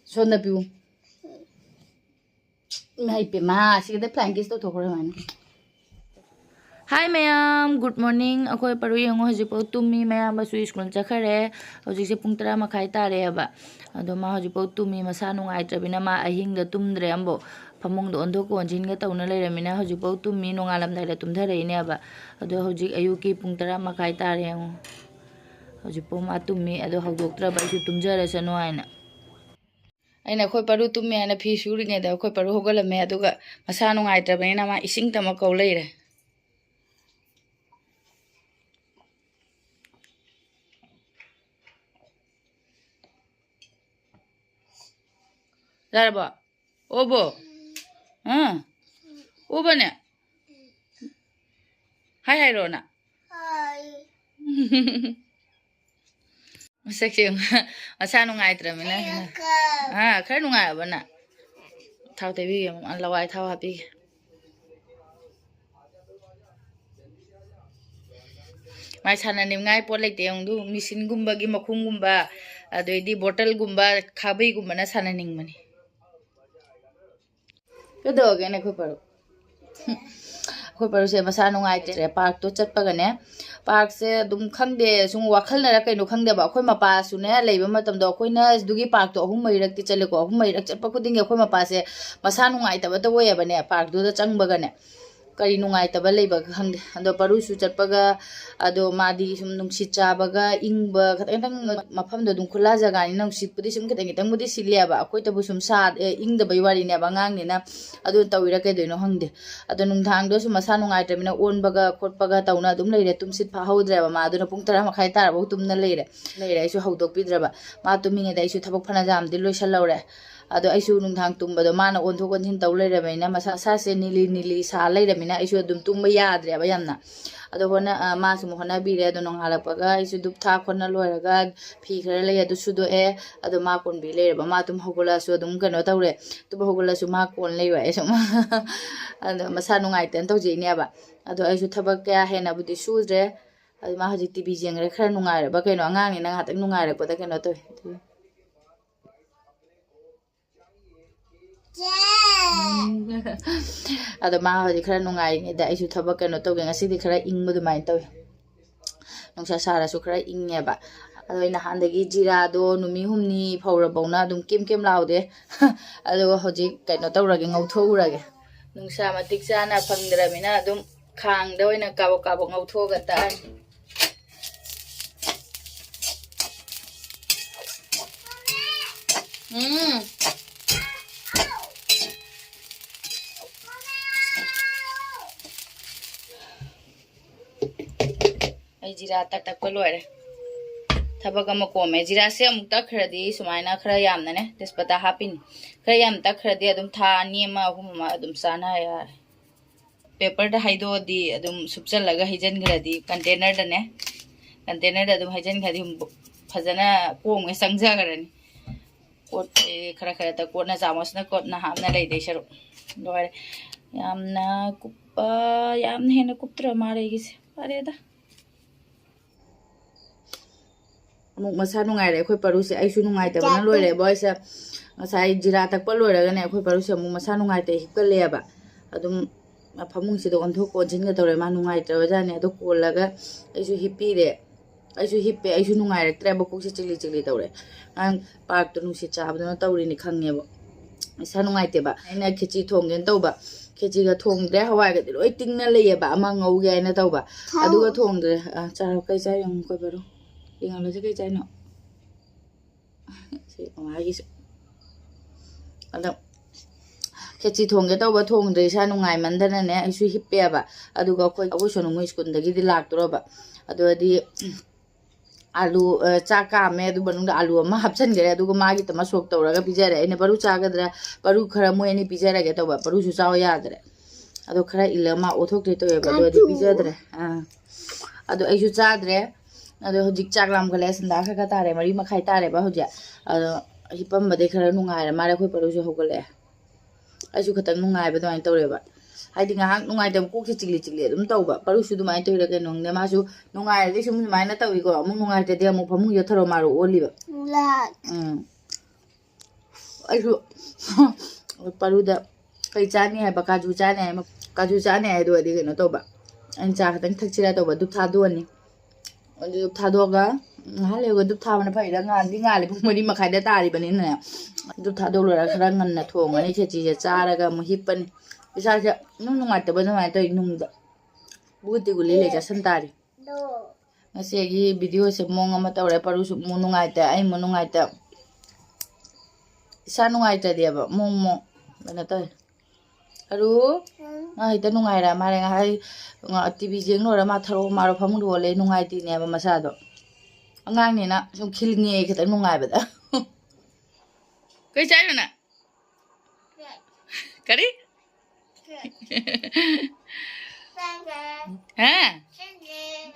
Sonda piu. Mai pe ma si da plan kis to thokra man. Hi ma'am, good morning. Ako paru yung hoji po tumi ma'am ba su school chakhare. Hoji se pung 3 makhai tare ba. Ado ma hoji po tumi masa nungai trabina ma ahing da tumdre ambo. Pamong do ondo ko onjin ga tauna leiramina hoji po tumi nongalam dai da tumdare ne ba. Ado hoji ayuki pung 3 makhai tare ang. Hoji po ma tumi ado hawdoktra ba su tumjara sanu aina. Aina khoi paru tumi ana phi suri nge da khoi paru hogolame aduga masa nungai trabina ma ising tama ko leire. Darba. Obo. Obo ne. Hi Rona. Hi. Masakit yung masa nungai tramina. Kaya nungai ba na? Tao tabi yung ang laway tao happy. May sana nim ngai po like yung do misin gumba gi makung gumba ado di bottle gumba khabai gumba na sana ning mani. Kedo gane ko paru. Ko paru se masa nungai tre park to chat pagane park se dum khangde sung wakhal na ra kaino khangde ba khoi mapa su ne leiba matam do khoi na dugi park to ahum mai rak ti chale ko ahum mai rak chat pa khuding khoi mapa se masa nungai ta ba to we ba ne park do da chang bagane kari nungai ta ba leiba khangde ando paru su chat paga ado madi sum nung si cha baga ing ba khatang mafam do dum khula jaga ni nung sit pudi sum khatang tang mudi silia ba khoi ta bu sum sa ing da bai wari ne ba ngang ni na ado tawira kai do no hangde ado nung thang do su masa nungai ta mina on baga khot paga tauna dum leire tum sit pha haudra ba ma ado na pung 3 makhai tar ba tum na leire isu haudok pidra ba ma tum nge da isu thabak phana jam di loisal laure ado aisu nung thang tum ba do mana on thok on hin taw leire ba ina masa sa se nili sa leire mina aisu dum tum ba yadre ba yamna ado hona ma su hona bi re ado nong hala paga isu dup tha khona loiraga phi khara le ado su do ado ma kon bi leire ba ma tum hogola su dum kano tawre tu ba hogola su ma kon leiwa e sum ado masa nungai ten taw je ne ba ado aisu thabak kya hena budi sudre ado ma haji tv jeng re khara nungai re ba keno angang ni na hatak nungai re ko ta keno to ado ma haji khara nungai nge da aisu thabak keno to gen asidi khara ing mu dumai to nongsa sara su khara ing ne ba ado ina handagi jira do numi humni phawra bauna dum kem laude ado haji keno tawrage ngauthurage nungsa matik chana phangdra mina dum khang da oina kabo ngauthoga ta ai jira tak ko loire thabak ama ko me jira se amuk ta khradi sumaina khra yam na ne tespata hapin khra yam ta khradi adum tha ni ma hum ma adum sana ya paper da haido di adum subchal laga hijan gradi container da ne container da adum hijan khadi phajana pong e sangja garani kot khara ta kot na chamos na kot na ham na lei dei sharu loire yamna kupa yamna hena kuptra mare gi se pare da amuk masa nungai re khoi paru se aisu nungai ta bana loire boy se ngasai jira tak pa loire ga ne khoi paru se amuk masa nungai te hikka le ba adum phamung se do on thok ko jin ga tore ma nungai ta ja ne ado ko laga aisu hippi re aisu hippe aisu nungai re tre ba ko se chili tore ang park to nu se cha ba na tawri ni khangne ba masa nungai te ba aina khichi thong gen taw ba khichi ga thong de hawai ga loi ting na le ba ama ngau ge na taw ba adu ga thong de cha kai cha yang khoi paru yang lo cái trái nọ thì ngoài cái ada cái chi thong cái tàu ba thong rồi sao nungai man thân này ai suy hippe ba adu ga khoi abu sonu ngui skun dagi di lak tro ba adu di alu chaka me adu banung da alu ma hapchan gare adu ga ma gi tama sok tawra ga pijare ene baru chaga dra baru khara mo ene pijara ga taw ba baru su chaw ya dre adu khara ilama othok de to ba adu di pijadre adu ai su cha dre ado hojik chaklam khale sanda kha tare mari makhai tare ba hoja ado hipam bade khara nungai ra mare khoi paru jo hogole aisu khatang nungai ba doin tawre ba haidi ngahak nungai dam kok chili chili dum tawba paru su dumai to rake nong ne masu nungai de sum mai na tawi ko amung nungai te de mu phamu yo tharo maru oliba aisu paru da kai chani hai ba kaju chani hai do de no tawba an cha khatang thakchira tawba du tha do ni du tha do ga hale go du tha na phai da ngan di ngali pung mari makhai da tari bani na du tha do ra khara ngan na thong ani che chi cha ra ga mu hipani isa cha nung nungai ta ba nungai ta nung da buti guli le cha san tari ngase gi video se mong ama tawre paru su mu nungai ta ai mu nungai ta isa nungai ta dia ba mong mo bana ta aru ai ta nungai ra mare ngai tv jeng no ra ma tharo maro phamu do le nungai ti ne ba masa do angang ni na sum khil nge khata nungai ba da kai chai na kari ha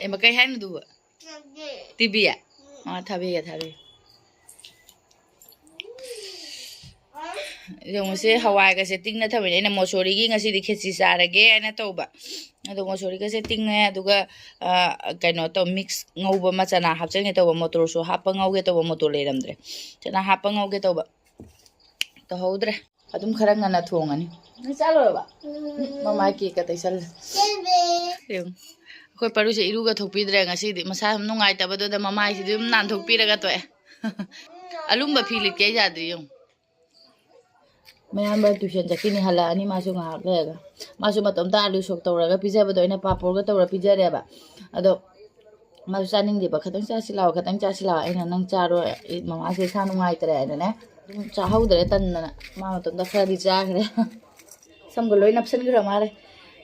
em ma kai han du tv ya thabe yung se hawai ka setting na thabe na mosori gi ngasi di khetsi sarage ana tawba ado mosori ka setting ne aduga kaino to mix ngauba ma chana hapchen ge tawba motor so hapa ngauge tawba motor leramdre chana hapa ngauge tawba to hodre adum khara ngana thongani ni chalo ba mama ki ka taisal yung khoi paru se iru ga thokpi dre ngasi di masa nungai ta bado da mama si dum nan thokpi ra ga to alumba philit ke ja di yung mayam ba tuition jakini hala ani masu nga lega masu matom ta alu sok tawra ga pizza ba do ina papor ga tawra pizza re ba ado masu saning de ba khatang cha silaw ina nang cha ro mama se sa nungai tare ne cha hau dre tan na ma matom da khari cha gre sam go loi napsan gra mare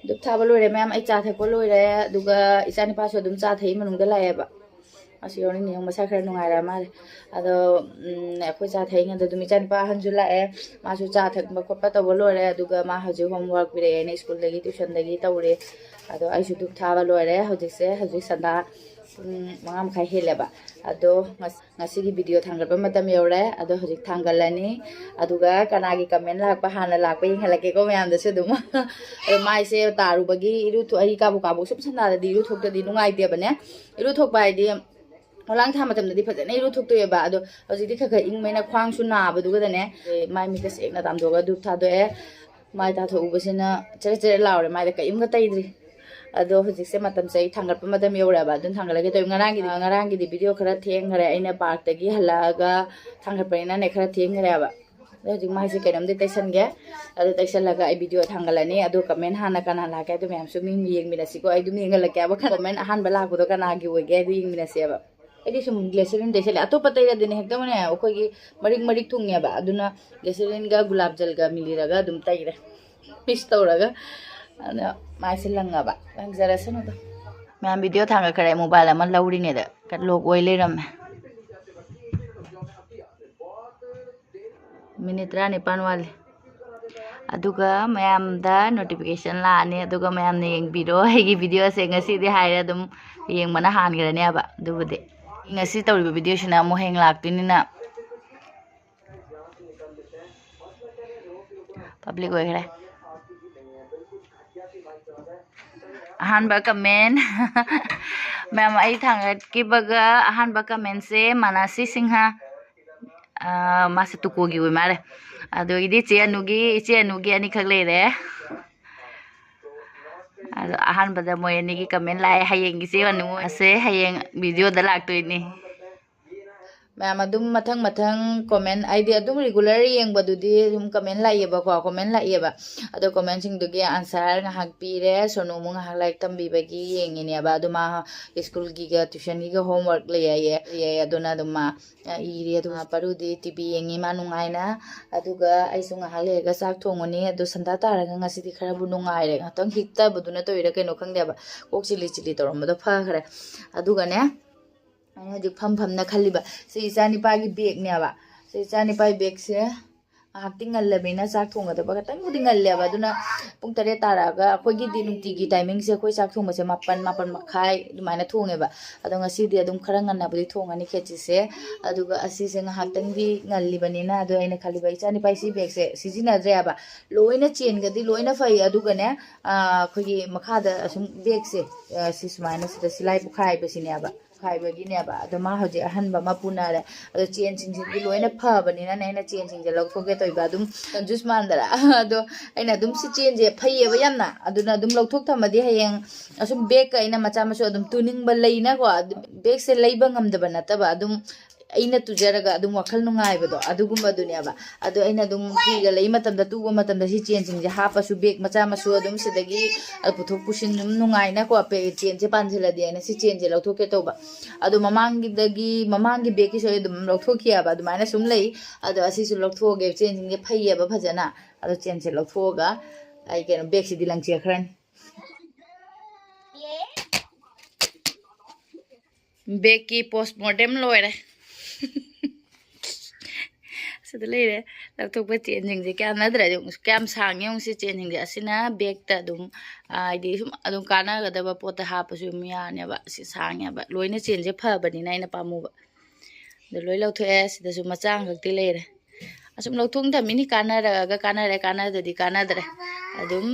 duk tha ba loi re mayam ai cha the ko loi re duga isani pa so dum cha thei manung da la ba asu yoni ni masa khara nungai ra mare ado khoi cha thei nga dum chan pa han jula e ma su cha thak ma khop ta bo lo re aduga ma ha ju homework bi re ne school dagi tuition dagi tawre ado ai su duk tha ba lo re hojik se hojik sanda mangam khai hele ba ado ngasi gi video thangal ba matam yore ado hojik thangalani aduga kanagi comment lak pa hana lak pa ing halake ko mayam da se dum ado mai se taru bagi iru thu ai ka bu sum sanda da di iru thok da di nungai te ba ne iru thok bai di lang tha matam di phajane iru thok to ba ado hojik di kha ing mena khwang su na ba du ga ne mai mi ka sek na tam do ga du tha do e mai ta tho u ba sina chere laure mai da ka im ga tai dri ado hojik se matam sai thangal pa matam yora ba dun thangal ge to ngarang gi di video khara theng ngare aina park ta gi hala ga thangal pa ina ne khara theng ngare ba hojik mai se kainam de taisan ge ado taisan la ga ai video thangalani ado comment hana kana la ka to myam su mi yeng mi na si ko ai du mi ngal la ka ba comment han ba la ko do kana gi we ge du yeng mi na se ba ai sum glycerin de sele ato patai ra dine hekta mane okoi gi marik thungya ba aduna glycerin ga gulab jal ga milira ga dum tai ra mix tawraga ana mai se langa ba lang jara sanu to ma'am video थांगा खरे mobile अमा लौरिने दा cut लोग ओइ लेरम minute 9 वाले अदुगा ma'am दा notification लाने अदुगा मैम ने यंगबिरो हेगी वीडियो से ngasi di haira dum yeng mana han grane aba dubude ngasi tawri video sina mo heng laktinina public oi gre ahanba comment ma'am आई थांगत की बगा अहानबा कमेंट से मानसी सिंहा मासे तुकोगी वे मारे अदो इदि चे अनुगी अनि खक लेरे अदो अहानबदा मोय अनि की कमेंट लाए हयेंग से अनु असे हयेंग वीडियो द लाक्तोइनी मैम अदुम मथंग कमेंट आईडी अदुम रेगुलर येंगबदुदी अदुम कमेंट लाइएबा को कमेंट लाइएबा अदो कमेंट सिंग दुगी answer ngahak pire sono mu ngahak like tambibagi yengine ba aduma school gi ga tuition gi ga homework le aduna aduma iri aduma parudi tv yengi manungaina aduga aisu ngahak le ga sak thongoni adu sanda tara ga ngasi di khara bu nungai re ngatang hikta buduna toira keno khangde ba kok chili torom da pha khare aduga ne ana ji pham na khaliba se isani pa gi bag ne ba se isani pa bag se ꯉꯥꯏꯍꯥꯛꯇꯤ ꯉꯜꯂꯕꯅꯤꯅ ꯆꯥꯛ ꯊꯣꯡꯒꯗꯕ ꯈꯤꯇꯪꯕꯨꯗꯤ ꯉꯜꯂꯦꯕ ꯑꯗꯨꯅ ꯄꯨꯡ 8 ꯇꯥꯔꯛꯑꯒ ꯑꯩꯈꯣꯏꯒꯤꯗꯤ ꯅꯨꯡꯇꯤꯒꯤ ꯇꯥꯏꯃꯤꯡꯁꯦ ꯑꯩꯈꯣꯏ ꯆꯥꯛ ꯊꯣꯡꯕꯁꯦ 9 ꯃꯈꯥꯏ ꯑꯗꯨꯃꯥꯏꯅ ꯊꯣꯡꯉꯦꯕ ꯑꯗꯣ ꯉꯁꯤꯗꯤ ꯑꯗꯨꯝ ꯈꯔ ꯉꯟꯅꯕꯨꯗꯤ ꯊꯣꯡꯉꯅꯤ ꯈꯦꯆꯤꯁꯦ ꯑꯗꯨꯒ ꯑꯁꯤꯁꯦ ꯉꯥꯏꯍꯥꯛꯇꯪꯗꯤ ꯉꯜꯂꯤꯕꯅꯤ나 ꯑꯗꯣ ꯑꯩꯅ ꯈꯜꯂꯤꯕ ꯏꯆꯥꯅꯤꯄꯥ ꯁꯤ ꯕꯦꯒꯁꯦ ꯁꯤꯖꯤꯟꯅꯗ꯭ꯔꯦꯕ ꯂꯣꯏꯅ ꯆꯦꯟꯒꯗꯤ ꯂꯣꯏꯅ ꯐꯩ ꯑꯗꯨꯒꯅꯦ ꯑꯩꯈꯣꯏꯒꯤ ꯃꯈꯥꯗ ꯑꯁꯨꯝ ꯕꯦꯒꯁꯦ ꯁꯤ ꯁꯨꯃꯥꯏꯅ ꯁꯤꯗ ꯁꯤꯂꯥꯏ ꯄꯣꯛꯈꯥꯏꯕꯁꯤꯅꯦꯕ ꯈꯥꯏꯕꯒꯤꯅꯦꯕ ꯑꯗꯣ ꯃꯥ ꯍꯧꯖꯤꯛ ꯑꯍꯟꯕ ꯑꯃ ꯄꯨꯅꯔꯦ ꯑꯗꯣ ꯆꯦꯟꯁꯤꯡꯁꯤꯗꯤ ꯂꯣꯏꯅ ꯐꯕꯅꯤꯅꯅꯦ ꯑꯩꯅ ꯆꯦꯟꯁꯤꯡꯁꯦ ꯂꯧꯊꯣꯛꯀꯦ ꯇꯧꯏꯕ ꯑꯗꯨꯝ ꯀꯟꯖꯨꯁ ꯃꯥꯟꯗꯔꯥ ꯑꯗꯣ ꯑꯩꯅ ꯑꯗꯨꯝ ꯁꯤ ꯆꯦꯟꯁꯦ ꯐꯩꯌꯦꯕ ꯌꯥꯝꯅ ꯑꯗꯨꯅ ꯑꯗꯨꯝ ꯂꯧꯊꯣꯛ ꯊꯝꯃꯗꯤ ꯍꯌꯦꯡ ꯑꯁꯨꯝ ꯕꯦꯒꯀ ꯑꯩꯅ ꯃꯆꯥ ꯃꯁꯨ ꯑꯗꯨꯝ ꯇꯨꯅꯤꯡꯕ ꯂꯩꯅꯀꯣ ꯕꯦꯒꯁꯦ ꯂꯩꯕ ꯉꯝꯗꯕ ꯅꯠꯇꯕ ꯑꯗꯨꯝ ꯑꯩꯅ ꯇꯨꯖꯔꯒ ꯑꯗꯨꯝ ꯋꯥꯈꯜ ꯅꯨꯡꯉꯥꯏꯕꯗꯣ ꯑꯗꯨꯒꯨꯝꯕꯗꯨꯅꯦꯕ ꯑꯗꯣ ꯑꯩꯅ ꯑꯗꯨꯝ ꯐꯤꯒ ꯂꯩ ꯃꯇꯝꯗ ꯇꯨꯕ ꯃꯇꯝꯗ ꯁꯤ ꯆꯦꯟꯁꯤꯡꯁꯦ ꯍꯥꯞꯄꯁꯨ ꯕꯦꯒ ꯃꯆꯥ ꯃꯁꯨ ꯑꯗꯨꯝ ꯁꯤꯗꯒꯤ ꯄꯨꯊꯣꯛ ꯄꯨꯁꯤꯟ ꯑꯗꯨꯝ ꯅꯨꯡꯉꯥꯏꯅꯀꯣ ꯆꯦꯟꯁꯦ ꯄꯥꯟꯁꯤꯜꯂꯗꯤ ꯑꯩꯅ ꯁꯤ ꯆꯦꯟꯁꯦ ꯂꯧꯊꯣꯛꯀꯦ ꯇꯧꯕ ꯑꯗꯣ ꯃꯃꯥꯡꯒꯤ ꯕꯦꯒꯀꯤꯁꯨ ꯑꯩ ꯑꯗꯨꯝ ꯂꯧꯊꯣꯛꯈꯤꯑꯕ ꯑꯗꯨꯃꯥꯏꯅ ꯁꯨꯝ ꯂꯩ ꯑꯗꯣ ꯑꯁꯤꯁꯨ ꯂꯧꯊꯣꯛꯑꯒꯦ ꯆꯦꯟꯁꯤꯡꯁꯦ ꯐꯩꯌꯦꯕ ꯐꯖꯅ ꯑꯗꯣ ꯆꯦꯟꯁꯦ ꯂꯧꯊꯣꯛꯑꯒ ꯑꯩ ꯀꯩꯅꯣ ꯕꯦꯒꯁꯤꯗꯤ ꯂꯪꯆꯦꯠꯈ꯭ꯔꯅꯤ ꯕꯦꯒꯀꯤ ꯄꯣꯁꯃꯣꯔꯇꯦꯝ ꯂꯣꯏꯔꯦ ꯁꯤꯗ ꯂꯩꯔꯦ ꯂꯧꯊꯣꯛꯄ ꯆꯦꯟꯁꯤꯡꯁꯦ ꯀꯥꯟꯅꯗ꯭ꯔꯗꯤ ꯀꯌꯥꯝ ꯁꯥꯡꯉꯦ ꯌꯦꯡꯉꯨ ꯁꯤ ꯆꯦꯟꯁꯤꯡꯁꯦ ꯑꯁꯤꯅ ꯕꯦꯒꯇ ꯑꯗꯨꯝ ꯍꯥꯏꯗꯤ ꯁꯨꯝ ꯑꯗꯨꯝ ꯀꯥꯟꯅꯒꯗꯕ ꯄꯣꯠꯇ ꯍꯥꯞꯄꯁꯨ ꯑꯗꯨꯝ ꯌꯥꯅꯦꯕ ꯁꯤ ꯁꯥꯡꯉꯦꯕ ꯂꯣꯏꯅ ꯆꯦꯟꯁꯦ ꯐꯕꯅꯤꯅ ꯑꯩꯅ ꯄꯥꯝꯃꯨꯕ ꯑꯗꯣ ꯂꯣꯏ ꯂꯧꯊꯣꯛꯑꯦ ꯁꯤꯗꯁꯨ ꯃꯆꯥ ꯈꯛꯇꯤ ꯂꯩꯔꯦ ꯑꯁꯨꯝ ꯂꯧꯊꯣꯛ ꯊꯝꯃꯤꯅꯤ ꯀꯥꯟꯅꯔꯒ ꯀꯥꯟꯅꯔꯦ ꯀꯥꯟꯅꯗꯗꯤ ꯀꯥꯟꯅꯗ꯭ꯔꯦ ꯑꯗꯨꯝ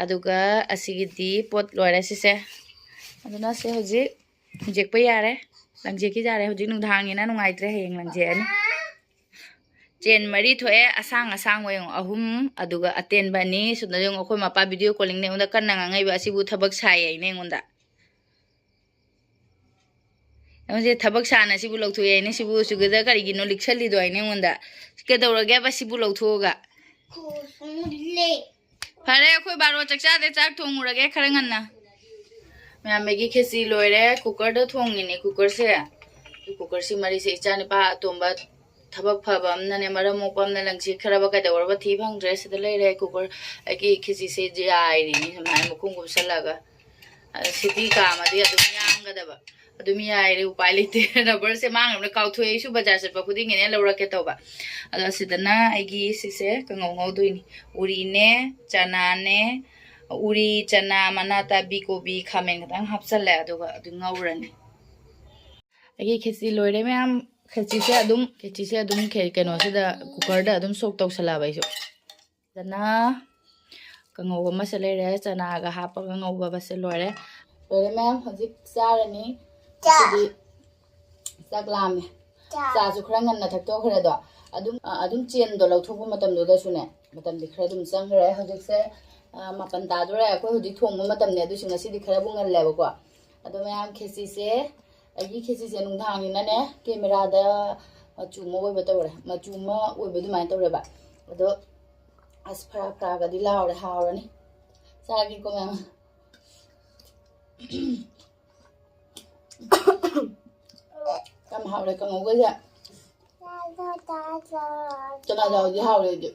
ꯑꯗꯨꯒ ꯑꯁꯤꯒꯤꯗꯤ ꯄꯣꯠ ꯂꯣꯏꯔꯦ ꯁꯤꯁꯦ ꯑꯗꯨꯅ ꯁꯤ ꯍꯧꯖꯤꯛ ꯍꯨꯟꯖꯦꯛꯄ ꯌꯥꯔꯦ ꯂꯪꯖꯦꯛꯈꯤ ꯌꯥꯔꯦ ꯍꯧꯖꯤꯛ ꯅꯨꯡꯗꯥꯡꯅꯤꯅ ꯅꯨꯡꯉꯥꯏꯇ꯭ꯔꯦ ꯍꯌꯦꯡ ꯂꯪꯖꯦꯛꯑꯅꯤ ꯆꯦꯟ 4 ꯊꯣꯛꯑꯦ ꯑꯁꯥꯡꯕ ꯌꯦꯡꯉꯣ 3 ꯑꯗꯨꯒ ꯑꯇꯦꯟꯕ 2 ꯁꯨꯗ ꯌꯦꯡꯉꯣ ꯑꯩꯈꯣꯏ ꯃꯄꯥ ꯚꯤꯗꯤꯑꯣ ꯀꯣꯂꯤꯡꯅ ꯑꯩꯉꯣꯟꯗ ꯀꯟꯅ ꯉꯥꯡꯉꯩꯕ ꯑꯁꯤꯕꯨ ꯊꯕꯛ ꯁꯥꯏ ꯑꯩꯅ ꯑꯩꯉꯣꯟꯗ ꯅꯪꯁꯦ ꯊꯕꯛ ꯁꯥꯅ ꯁꯤꯕꯨ ꯂꯧꯊꯣꯛꯑꯦ ꯑꯩꯅ ꯁꯤꯕꯨ ꯁꯨꯒꯗ ꯀꯔꯤꯒꯤꯅꯣ ꯂꯤꯛꯁꯜꯂꯤꯗꯣ ꯑꯩꯅ ꯑꯩꯉꯣꯟꯗ ꯀꯩꯗꯧꯔꯒꯦꯕ ꯁꯤꯕꯨ ꯂꯧꯊꯣꯛꯑꯒ ꯐꯔꯦ ꯑꯩꯈꯣꯏ ꯕꯥꯔꯣ ꯆꯥꯛ ꯆꯥꯗꯦ ꯆꯥꯛ ꯊꯣꯡꯉꯨꯔꯒꯦ ꯈꯔ ꯉꯟꯅ ꯃꯌꯥꯝ ꯃꯦꯒꯤ ꯈꯦꯆꯤ ꯂꯣꯏꯔꯦ ꯀꯨꯀꯔꯗ ꯊꯣꯡꯉꯤꯅꯦ ꯀꯨꯀꯔꯁꯦ ꯀꯨꯀꯔꯁꯤ ꯃꯔꯤꯁꯦ ꯏꯆꯥꯅꯤꯄꯥ ꯑꯇꯣꯝꯕ ꯊꯕꯛ ꯐꯕ ꯑꯃꯅꯅꯦ ꯃꯔꯝ ꯃꯣꯛꯄ ꯑꯃꯅ ꯂꯪꯁꯤꯈ꯭ꯔꯕ ꯀꯩꯗꯧꯔꯕ ꯊꯤ ꯐꯪꯗ꯭ꯔꯦ ꯁꯤꯗ ꯂꯩꯔꯦ ꯀꯨꯀꯔ ꯑꯩꯒꯤ ꯈꯦꯆꯤꯁꯦ ꯌꯥꯏꯔꯤꯅꯤ ꯁꯨꯃꯥꯏꯅ ꯃꯈꯨꯝ ꯀꯨꯞꯁꯜꯂꯒ ꯁꯤꯇꯤ ꯀꯥꯝꯃꯗꯤ ꯑꯗꯨꯝ ꯌꯥꯝꯒꯗꯕ ꯑꯗꯨꯝ ꯌꯥꯏꯔꯦ ꯎꯄꯥꯏ ꯂꯩꯇꯦ ꯔꯕꯔꯁꯦ ꯃꯥꯡꯉꯕꯅ ꯀꯥꯎꯊꯣꯛꯑꯦ ꯑꯩꯁꯨ ꯕꯖꯥꯔ ꯆꯠꯄ ꯈꯨꯗꯤꯡꯒꯤꯅꯦ ꯂꯧꯔꯛꯀꯦ ꯇꯧꯕ ꯑꯗꯣ ꯁꯤꯗꯅ ꯑꯩꯒꯤ ꯁꯤꯁꯦ ꯀꯥꯡꯉꯧ ꯉꯧꯗꯣꯏꯅꯤ ꯎꯔꯤꯅꯦ ꯆꯅꯥꯅꯦ ꯎꯔꯤ ꯆꯅꯥ ꯃꯅꯥ ꯇꯥꯕꯤ ꯀꯣꯕꯤ ꯈꯥꯃꯦꯟ ꯈꯤꯇꯪ ꯍꯥꯞꯆꯜꯂꯦ ꯑꯗꯨꯒ ꯑꯗꯨꯝ ꯉꯧꯔꯅꯤ ꯑꯩꯒꯤ ꯈꯦꯆꯤ ꯂꯣꯏꯔꯦ ꯃꯌꯥꯝ ꯈꯦꯆꯤꯁꯦ ꯑꯗꯨꯝ ꯀꯩꯅꯣꯁꯤꯗ ꯀꯨꯀꯔꯗ ꯑꯗꯨꯝ ꯁꯣꯛ ꯇꯧꯁꯜꯂꯛꯑꯕ ꯑꯩꯁꯨ ꯐꯖꯅ ꯀꯥꯡꯉꯧ ꯑꯃꯁꯦ ꯂꯩꯔꯦ ꯆꯅꯥꯒ ꯍꯥꯞꯄꯒ ꯉꯧꯕꯁꯦ ꯂꯣꯏꯔꯦ ꯃꯌꯥꯝ ꯍꯧꯖꯤꯛ ꯆꯥꯔꯅꯤ ꯁꯤꯗꯤ ꯆꯥꯛ ꯂꯥꯝꯃꯦ ꯆꯥꯁꯨ ꯈꯔ ꯉꯟꯅ ꯊꯛꯇꯣꯛꯈ꯭ꯔꯦꯗꯣ ꯑꯗꯨꯝ ꯆꯦꯟꯗꯣ ꯂꯧꯊꯣꯛꯄ ꯃꯇꯝꯗꯨꯗꯁꯨꯅꯦ ꯃꯇꯝꯗꯤ ꯈꯔ ꯑꯗꯨꯝ ꯆꯪꯈ꯭ꯔꯦ ꯍꯧꯖꯤꯛꯁꯦ 9 ꯇꯥꯗꯣꯔꯦ ꯑꯩꯈꯣꯏ ꯍꯧꯖꯤꯛ ꯊꯣꯡꯕ ꯃꯇꯝꯅꯦ ꯑꯗꯨꯁꯨ ꯉꯁꯤꯗꯤ ꯈꯔꯕꯨ ꯉꯜꯂꯦꯕꯀꯣ ꯑꯗꯣ ꯃꯌꯥꯝ ꯈꯦꯆꯤꯁꯦ ꯑꯩꯒꯤ ꯈꯦꯆꯤꯁꯦ ꯅꯨꯡꯗꯥꯡꯅꯤꯅꯅꯦ ꯀꯦꯃꯦꯔꯥꯗ ꯃꯆꯨ ꯑꯃ ꯑꯣꯏꯕ ꯇꯧꯔꯦ ꯃꯆꯨ ꯑꯃ ꯑꯣꯏꯕ ꯑꯗꯨꯃꯥꯏꯅ ꯇꯧꯔꯦꯕ ꯑꯗꯣ ꯑꯁ ꯐꯔꯥꯒꯗꯤ ꯂꯥꯎꯔꯦ ꯍꯥꯎꯔꯅꯤ ꯆꯥꯒꯦꯀꯣ ꯃꯌꯥꯝ ꯌꯥꯝ ꯍꯥꯎꯔꯦ ꯀꯥꯡꯉꯧꯒꯁꯦ ꯆꯅꯥ ꯆꯥꯎꯗꯤ ꯍꯥꯎꯔꯦ ꯑꯩꯗꯤ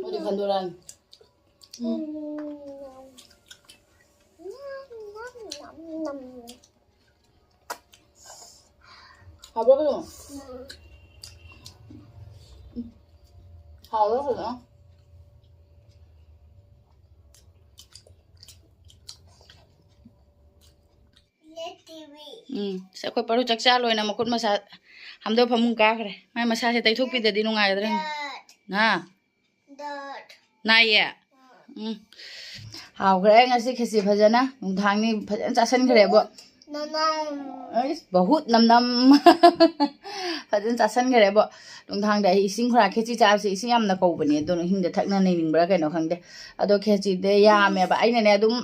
ꯍꯧꯖꯤꯛ ꯈꯟꯗꯣꯔꯛꯑꯅꯤ 하버려. 하버려. Sẽ paru chắc cha lôi nằm một con masa hàm đâu phải mùng cá kìa, mai masa sẽ tay thuốc bây giờ đi nung ai rồi nè, này à, hào cái ngay khi xí phải giờ nè, nung thang này phải ăn chân cái bộ, बहुत năm phải ăn chân cái bộ, nung thang đấy sinh khỏe khi chỉ cha sẽ sinh em là cầu bẩn nhỉ, tôi nói hình để thắc nên mình bữa cái nó khăng đấy, à tôi khi chỉ để ya mẹ bạn này đúng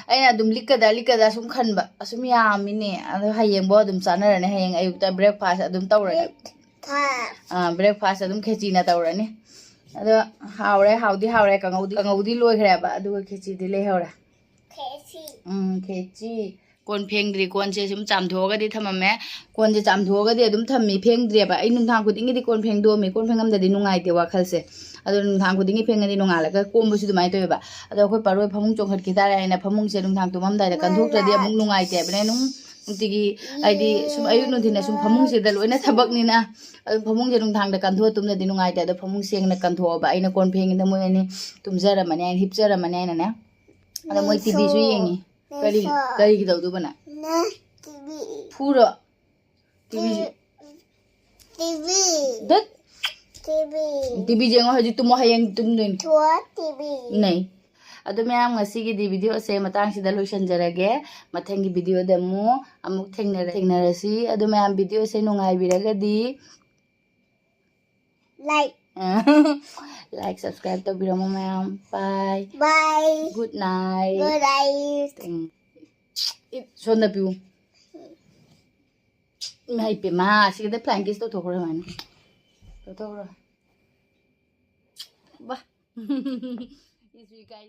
ꯑꯩꯅ ꯑꯗꯨꯝ ꯂꯤꯛꯀꯗ ꯁꯨꯝ ꯈꯟꯕ ꯑꯁꯨꯝ ꯌꯥꯝꯃꯤꯅꯦ ꯑꯗꯣ ꯍꯌꯦꯡꯕꯣ ꯑꯗꯨꯝ ꯆꯥꯅꯔꯅꯤ ꯍꯌꯦꯡ ꯑꯌꯨꯛꯇ ꯕ꯭ꯔꯦꯛꯐꯥꯁ ꯑꯗꯨꯝ ꯇꯧꯔꯅꯤ ꯕ꯭ꯔꯦꯛꯐꯥꯁ ꯑꯗꯨꯝ ꯈꯦꯆꯤꯅ ꯇꯧꯔꯅꯤ ꯑꯗꯣ ꯍꯥꯎꯔꯦ ꯍꯥꯎꯗꯤ ꯍꯥꯎꯔꯦ ꯀꯥꯡꯉꯧꯗꯤ ꯂꯣꯏꯈ꯭ꯔꯦꯕ ꯑꯗꯨꯒ ꯈꯦꯆꯤꯗꯤ ꯂꯩꯍꯧꯔꯦ ꯈꯦꯆꯤ ꯀꯣꯟ ꯐꯦꯡꯗ꯭ꯔꯤ ꯀꯣꯟꯁꯦ ꯁꯨꯝ ꯆꯥꯝꯊꯣꯛꯑꯒꯗꯤ ꯊꯝꯃꯝꯃꯦ ꯀꯣꯟꯁꯦ ꯆꯥꯝꯊꯣꯛꯑꯒꯗꯤ ꯑꯗꯨꯝ ꯊꯝꯃꯤ ꯐꯦꯡꯗ꯭ꯔꯦꯕ ꯑꯩ ꯅꯨꯡꯗꯥꯡ ꯈꯨꯗꯤꯡꯒꯤꯗꯤ ꯀꯣꯟ ꯐꯦꯡꯗꯣꯛꯑꯝꯃꯤ ꯀꯣꯟ ꯐꯦꯡꯉꯝꯗꯗꯤ ꯅꯨꯡꯉꯥꯏꯇꯦ ꯋꯥꯈꯜꯁꯦ ꯑꯗꯣ ꯅꯨꯡꯗꯥꯡ ꯈꯨꯗꯤꯡꯒꯤ ꯐꯦꯡꯉꯗꯤ ꯅꯣꯡꯉꯥꯜꯂꯒ ꯀꯣꯝꯕꯁꯨ ꯑꯗꯨꯃꯥꯏꯅ ꯇꯧꯋꯦꯕ ꯑꯗꯣ ꯑꯩꯈꯣꯏ ꯄꯥꯔꯣꯏ ꯐꯃꯨꯡ ꯆꯣꯡꯈꯠꯈꯤ ꯇꯥꯔꯦ ꯑꯩꯅ ꯐꯃꯨꯡꯁꯦ ꯅꯨꯡꯗꯥꯡ ꯇꯨꯝꯃꯝꯗꯥꯏꯗ ꯀꯟꯊꯣꯛꯇ꯭ꯔꯗꯤ ꯑꯃꯨꯛ ꯅꯨꯡꯉꯥꯏꯇꯦ ꯍꯥꯏꯕꯅꯦ ꯑꯗꯨꯝ ꯅꯨꯡꯇꯤꯒꯤ ꯍꯥꯏꯗꯤ ꯁꯨꯝ ꯑꯌꯨꯛ ꯅꯨꯡꯊꯤꯟ ꯁꯨꯝ ꯐꯃꯨꯡꯁꯤꯗ ꯂꯣꯏꯅ ꯊꯕꯛꯅꯤꯅ ꯑꯗꯨꯝ ꯐꯃꯨꯡꯁꯦ ꯅꯨꯡꯗꯥꯡꯗ ꯀꯟꯊꯣꯛꯑ ꯇꯨꯝꯅꯗꯤ ꯅꯨꯡꯉꯥꯏꯇꯦ ꯑꯗꯣ ꯐꯃꯨꯡ ꯁꯦꯡꯅ ꯀꯟꯊꯣꯛꯑꯕ ꯑꯩꯅ ꯀꯣꯟ ꯐꯦꯡꯉꯤꯗ ꯃꯣꯏ ꯑꯅꯤ ꯇꯨꯝꯖꯔꯝꯃꯅꯤ ꯍꯥꯏꯅ ꯍꯤꯞꯆꯔꯝꯃꯅꯤ ꯍꯥꯏꯅꯅꯦ ꯑꯗ ꯃꯣꯏ ꯇꯤꯚꯤꯁꯨ ꯌꯦꯡꯉꯤ ꯀꯔꯤꯒꯤ ꯇꯧꯗꯨꯕꯅ ꯐꯨꯔꯣ ꯗꯠ ꯇꯤꯚꯤ ꯌꯦꯡꯉꯣ ꯍꯧꯖꯤꯛ ꯇꯨꯝꯃꯣ ꯍꯌꯦꯡ ꯇꯨꯝꯗꯣꯏꯅꯤ ꯅꯩ ꯑꯗꯨ ꯃꯌꯥꯝ ꯉꯁꯤꯒꯤꯗꯤ ꯚꯤꯗꯤꯑꯣꯁꯦ ꯃꯇꯥꯡꯁꯤꯗ ꯂꯣꯏꯁꯤꯟꯖꯔꯒꯦ ꯃꯊꯪꯒꯤ ꯚꯤꯗꯤꯑꯣꯗ ꯑꯃꯨꯛ ꯊꯦꯡꯅꯔꯁꯤ ꯑꯗꯨ ꯃꯌꯥꯝ ꯚꯤꯗꯤꯑꯣꯁꯦ ꯅꯨꯡꯉꯥꯏꯕꯤꯔꯒꯗꯤ ꯂꯥꯏꯛ ꯁꯕꯁꯀ꯭राꯏꯕ ꯇꯧꯕꯤꯔꯝꯃꯣ ꯃꯌꯥꯝ ꯕꯥꯏ ꯒꯨꯗ ꯅꯥꯏꯠ ꯁꯣꯝꯗ ꯄꯤꯌꯨ ꯏꯃꯥ ꯏꯄꯦꯝꯃ ꯁꯤꯒꯤꯗ ꯐ꯭ꯂꯥꯏꯡ ꯀꯤꯁ ꯇꯧꯊꯣꯛꯈ꯭ꯔꯣ ꯁꯨꯃꯥꯏꯅ ꯇꯧꯊꯣꯛꯈ꯭ꯔꯣ ꯕꯥ ꯏꯁꯨ ꯏꯀꯥꯏ